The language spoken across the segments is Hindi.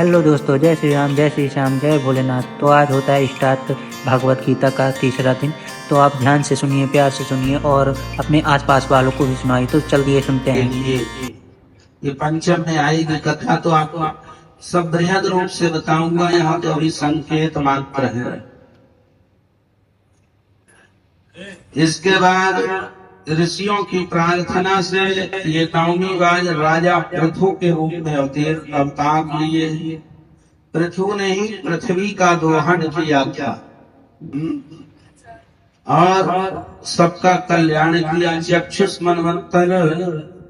हेलो दोस्तों, जय श्री राम, जय श्री श्याम, जय भोलेनाथ। तो आज होता है स्टार्ट भागवत गीता का तीसरा दिन। तो आप ध्यान से सुनिए, प्यार से सुनिए और अपने आसपास वालों को भी सुनाइए। तो चलिए सुनते हैं। ये पंचम में आएगी कथा, तो आपको सब बृहद रूप से बताऊंगा। यहाँ तो अभी संकेत मात्र है। इसके बाद ऋषियों की प्रार्थना से ये नौमी बार राजा पृथु के रूप में अवतार लिए। पृथु ने ही पृथ्वी का दोहन किया था और सबका कल्याण किया। चक्षुष मनवंतर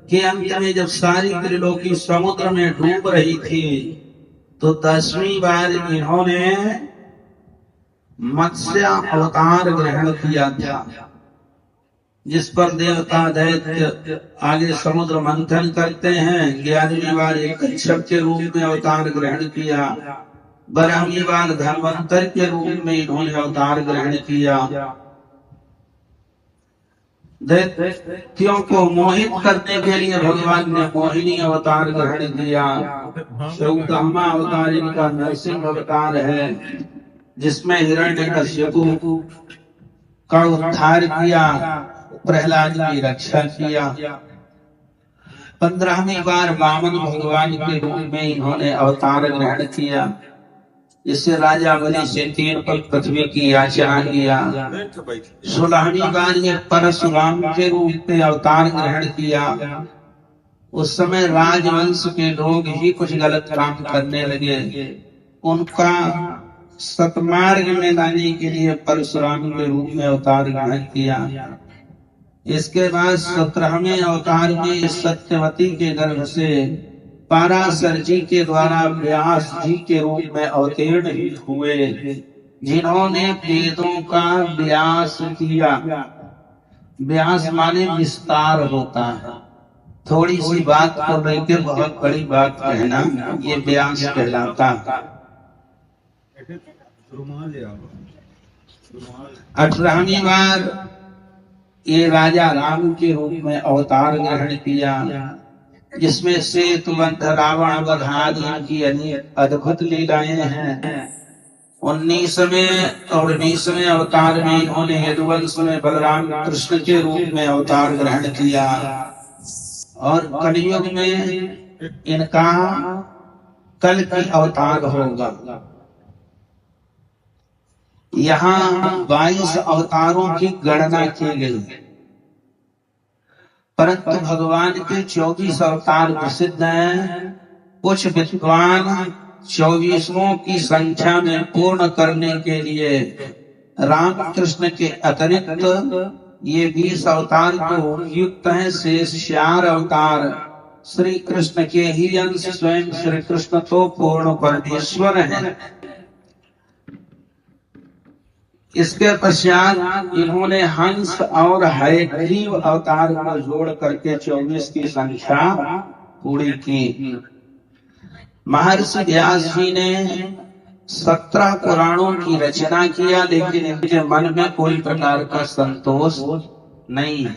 के अंत में जब सारी त्रिलोकी समुद्र में डूब रही थी, तो 10वीं बार इन्होंने मत्स्य अवतार ग्रहण किया था, जिस पर देवता दैत्य आगे समुद्र मंथन करते हैं। 11वीं बार एक कच्छप के रूप में अवतार ग्रहण किया। 12वीं बार धन्वंतर के रूप में इन्होंने अवतार ग्रहण किया। दैत्यों को मोहित करने के लिए भगवान ने मोहिनी अवतार ग्रहण किया। सौदामा अवतार इनका नरसिंह अवतार है, जिसमें हिरण्यकश्यपु का उद्धार किया, प्रहलाद की रक्षा किया। 15वीं बार वामन भगवान के रूप में इन्होंने अवतार ग्रहण किया। इससे राजा बलि से 3 पल पृथ्वी की याचना किया। 16वीं बार ये परशुराम के रूप में अवतार ग्रहण किया। उस समय राजवंश के लोग ही कुछ गलत काम करने लगे। उनका सतमार्ग में लाने के लिए परशुराम के रूप में अवतार ग्रहण किया। इसके बाद 17वें अवतार में सत्यवती के गर्भ से पाराशर जी के द्वारा व्यास जी के रूप में अवतीर्ण हुए, जिन्होंने वेदों का व्यास किया। व्यास माने विस्तार होता है। थोड़ी सी बात को लेकर बहुत बड़ी बात कहना, ये व्यास कहलाता है। 18वीं बार ये राजा राम के रूप में अवतार ग्रहण किया, जिसमें सेतुबंध, रावण वध आदि की अद्भुत लीलाएं हैं। 19वें और 20वें अवतार में इन्होंने यदुवंश में बलराम कृष्ण के रूप में अवतार ग्रहण किया। और कलयुग में इनका कल की अवतार होगा। यहाँ 22 अवतारों की गणना की गई, परंतु भगवान के 24 अवतार प्रसिद्ध हैं। कुछ विद्वान 24 की संख्या में पूर्ण करने के लिए रामकृष्ण के अतिरिक्त ये 20 अवतार को युक्त हैं। शेष 4 अवतार श्री कृष्ण के ही अंश, स्वयं श्री कृष्ण तो पूर्ण परमेश्वर हैं। इसके पश्चात इन्होंने हंस और हयग्रीव अवतार को जोड़ करके 24 की संख्या पूरी की। महर्षि व्यास जी ने 17 पुराणों की रचना किया, लेकिन इनके मन में कोई प्रकार का संतोष नहीं है।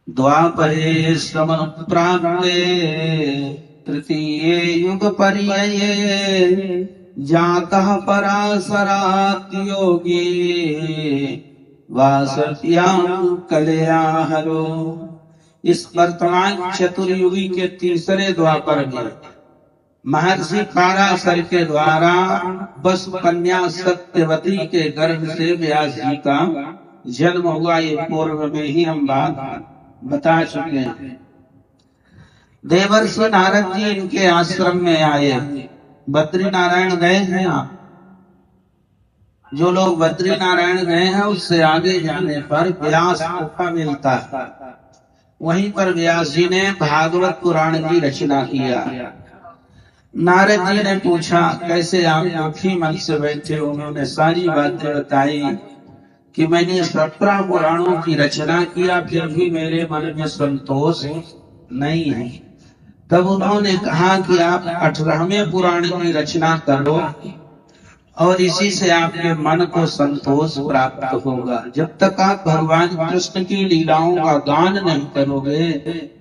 द्वापरे समनुप्राप्ते तृतीये युग पर्यये जातः पराशरात् योगी वासत्यां कलया हरो। इस वर्तमान चतुर्युगी के तीसरे द्वापर में महर्षि पराशर के द्वारा बस कन्या सत्यवती के गर्भ से व्यास जी का जन्म हुआ। ये पूर्व में ही हम बात बता चुके हैं। देवर्षि नारद जी इनके आश्रम में आए। बद्री नारायण गए हैं आप? जो लोग बद्री नारायण गए हैं, उससे आगे जाने पर व्यास गुफा मिलता है। वहीं पर व्यास जी ने भागवत पुराण की रचना किया। नारद जी ने पूछा, कैसे आप दुखी मन से बैठे? उन्होंने सारी बातें बताई कि मैंने 17 पुराणों की रचना किया, फिर भी मेरे मन में संतोष नहीं है। तब उन्होंने कहा कि आप 18वें पुराण की रचना करो और इसी से आपके मन को संतोष प्राप्त होगा। जब तक आप भगवान कृष्ण की लीलाओं का गान नहीं करोगे,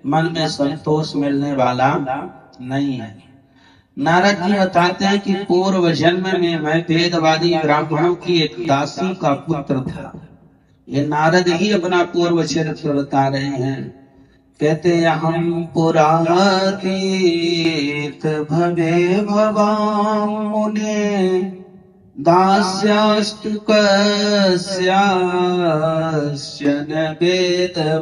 मन में संतोष मिलने वाला नहीं है। नारद जी बताते हैं कि पूर्व जन्म में मैं वेदवादी ब्राह्मणों की एक दासी का पुत्र था। ये नारद ही अपना पूर्व चरित्र बता रहे हैं। कहते हैं हम पुरातीत भवे भवां मुने दास्यास्तु कस्यास्य न वेदवादिनां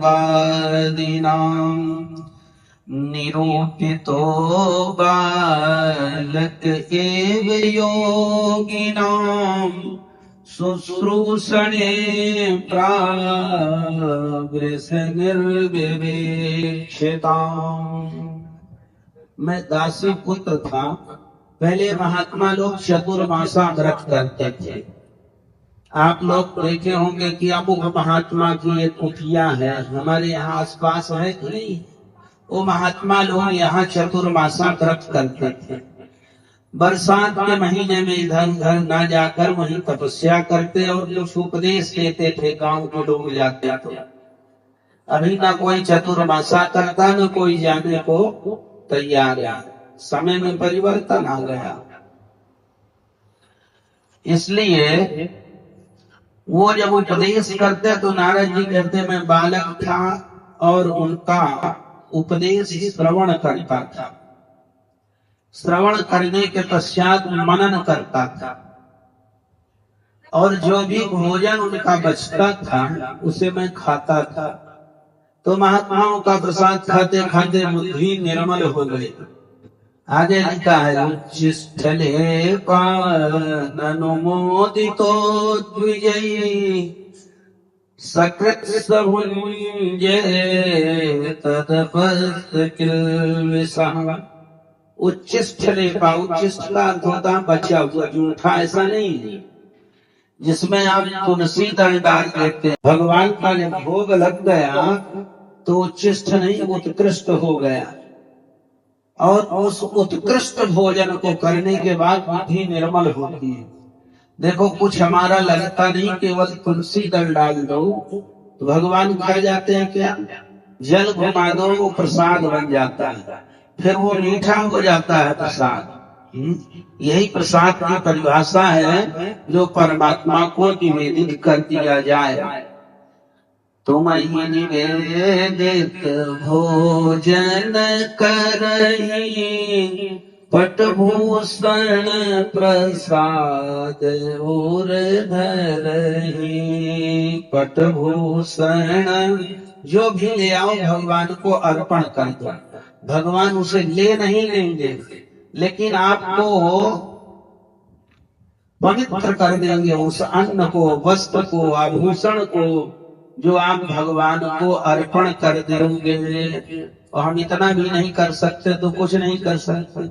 निरूपितो बालक एव योगिनां शुश्रूषणे प्रावृष निर्विवेक्षिताम्। मैं दासी पुत्र था। पहले महात्मा लोग चतुर्मासा व्रत करते थे। आप लोग देखे होंगे कि अमुक महात्मा की एक कुटिया है, हमारे यहाँ आसपास है कि नहीं। वो महात्मा लोग यहाँ चतुर्मासा व्रत करते थे। बरसात के महीने में इधर उधर ना जाकर वहीं तपस्या करते और कुछ उपदेश देते थे गांव के लोग जाते थे। अभी ना कोई चतुर्मासा करता न कोई जाने को तैयार है। समय में परिवर्तन आ गया, इसलिए वो जब उपदेश करते तो नारद जी कहते मैं बालक था और उनका उपदेश श्रवण करता था। श्रवण करने के पश्चात मनन करता था और जो भी भोजन उनका बचता था उसे मैं खाता था। तो महात्माओं का प्रसाद खाते खाते बुद्धि निर्मल हो गई। आगे लिखा है उच्चस्थले पाननुमोदितो द्विजयी सकृत सभुञ्जे तदपस्य किल्विषः। उच्चस्थले का उच्चस्थ का अर्थ होता बचा हुआ, जूठा ऐसा नहीं जिसमें आप तुलसी दल डाल देते हैं। भगवान का जब भोग लग गया तो उच्चिष्ट नहीं उत्कृष्ट हो गया और उस उत्कृष्ट भोजन को करने के बाद बुद्धि निर्मल होती है। देखो कुछ हमारा लगता नहीं, केवल तुलसी दल डाल दो तो भगवान खा जाते हैं क्या? जल घुमा दो वो प्रसाद बन जाता है, फिर वो मीठा हो जाता है प्रसाद। यही प्रसाद की परिभाषा है जो परमात्मा को निवेदित कर दिया जाए। तुम ही निवेदित भोजन करही पटभूषण प्रसाद और धरही। पटभूषण जो भी ले आओ भगवान को अर्पण कर दो। भगवान उसे ले नहीं लेंगे लेकिन आपको पवित्र कर देंगे। उस अन्न को, वस्त्र को, आभूषण को जो आप भगवान को अर्पण कर देंगे। और हम इतना भी नहीं कर सकते तो कुछ नहीं कर सकते।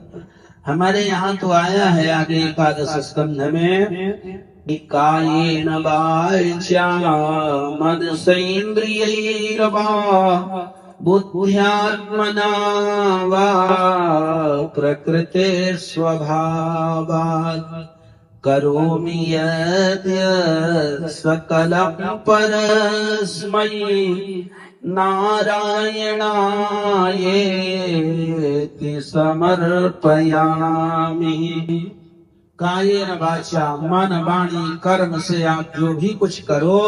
हमारे यहाँ तो आया है आगे एकादश स्कंध में कायेन वाचा मनसेन्द्रियैर्वा बुद्ध्यात्मना वा प्रकृते स्वभावात् करोमि यद् सकलं परस्मै नारायणायेति समर्पयामि। कायेन वाचा मन वाणी कर्म से आप जो भी कुछ करो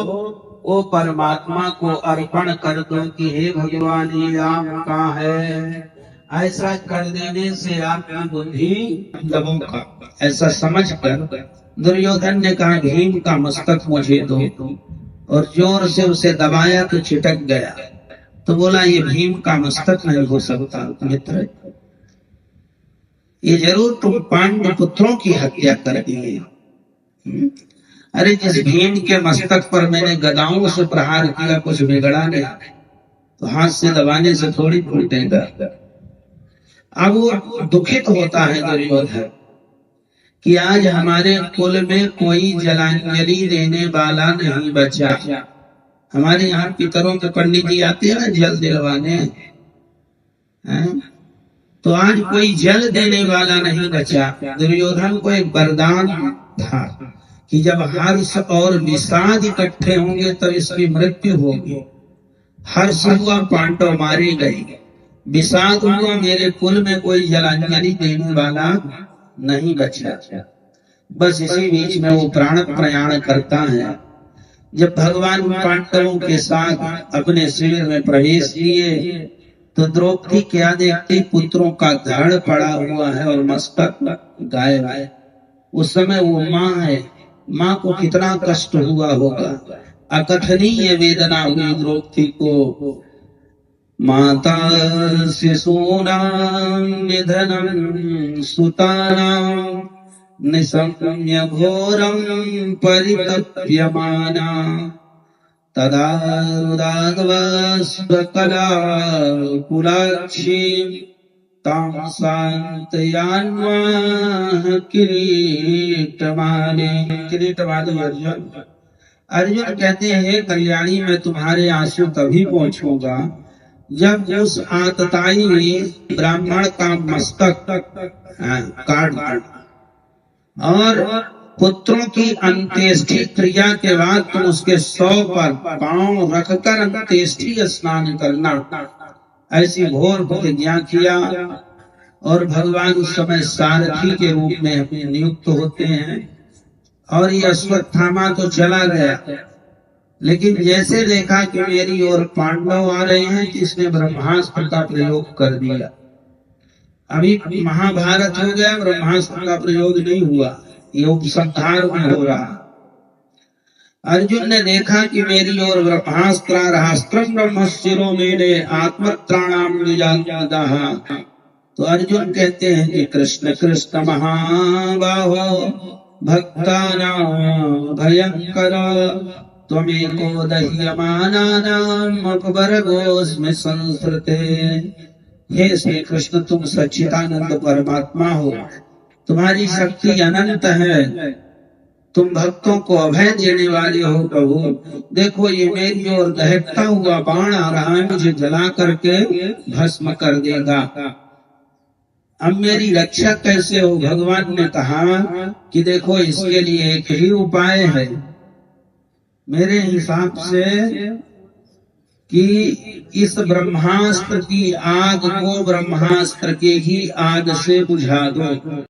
वो परमात्मा को अर्पण कर दो कि हे भगवान ये आपका है। ऐसा कर देने से आपकी बुद्धि का ऐसा समझ कर दुर्योधन ने कहा भीम का मस्तक मुझे दो और जोर से उसे दबाया तो छिटक गया। तो बोला ये भीम का मस्तक नहीं हो सकता मित्र, ये जरूर तुम पांडव पुत्रों की हत्या कर दिए। अरे जिस भीम के मस्तक पर मैंने गदाओं से प्रहार किया कुछ बिगड़ा नहीं, तो हाथ से दबाने से थोड़ी फूटेगा। अब वो दुखित होता है दुर्योधन कि आज हमारे कुल में कोई जलांजलि देने वाला नहीं बचा। हमारे यहाँ पितरों के पंडित जी आते हैं ना जल दिलवाने, तो आज कोई जल देने वाला नहीं बचा। दुर्योधन को एक वरदान था कि जब हर्ष और विषाद इकट्ठे होंगे तब इसकी मृत्यु होगी। हर्ष हुआ पांडव मारे गए, विषाद हुआ, मेरे कुल में कोई जलांजलि देने वाला नहीं बचा। बस इसी बीच में वो प्राण प्रयाण करता है। जब भगवान पांडवों के साथ अपने शिविर में प्रवेश किए तो द्रौपदी क्या देखती, पुत्रों का धड़ पड़ा हुआ है और मस्तक गायब है। उस समय वो माँ है, माँ को कितना कष्ट हुआ होगा, अकथनीय वेदना हुई द्रौपदी को। माता शिशूनां निधनं सुतानां निशम्य घोरं परितप्यमाना तदा रुदाद्वस्वकला कुलाक्षी तां शान्तयान्वाह किरीटमाले। किरीटमाले अर्जुन कहते हैं, कल्याणी मैं तुम्हारे आंसू तभी पहुंचूंगा जब उस आतताई ब्राह्मण का मस्तक काट दूं और पुत्रों की अंत्येष्टि क्रिया के बाद तुम उसके 100 पर पांव रखकर अंत्येष्टि स्नान करना। ऐसी घोर प्रतिज्ञा किया और भगवान उस समय सारथी के रूप में नियुक्त होते हैं और ये अश्वत्थामा तो चला गया, लेकिन जैसे देखा कि मेरी ओर पांडव आ रहे हैं, इसने ब्रह्मास्त्र का प्रयोग कर दिया। अभी महाभारत हो गया, ब्रह्मास्त्र का प्रयोग नहीं हुआ, ये उपसंहार में हो रहा। अर्जुन ने देखा कि मेरी ओर ब्रह्मास्त्र राष्ट्रम ब्रह्मशिरो मेरे आत्मत्राणाम निजानदाह। तो अर्जुन कहते हैं कि कृष्ण कृष्ण महाबाहो भक्तानां भयंकर त्वमेको दह्यमानानां अपवर्गोऽस्मि संस्कृते। हे श्री कृष्ण, तुम सच्चिदानंद परमात्मा हो, तुम्हारी शक्ति अनंत है, तुम भक्तों को अभय देने वाले हो प्रभु। देखो ये मेरी ओर दहकता हुआ बाण आ रहा है, मुझे जला करके भस्म कर देगा, अब मेरी रक्षा कैसे हो। भगवान ने कहा कि देखो इसके लिए एक ही उपाय है मेरे हिसाब से, कि इस ब्रह्मास्त्र की आग को ब्रह्मास्त्र के ही आग से बुझा दो।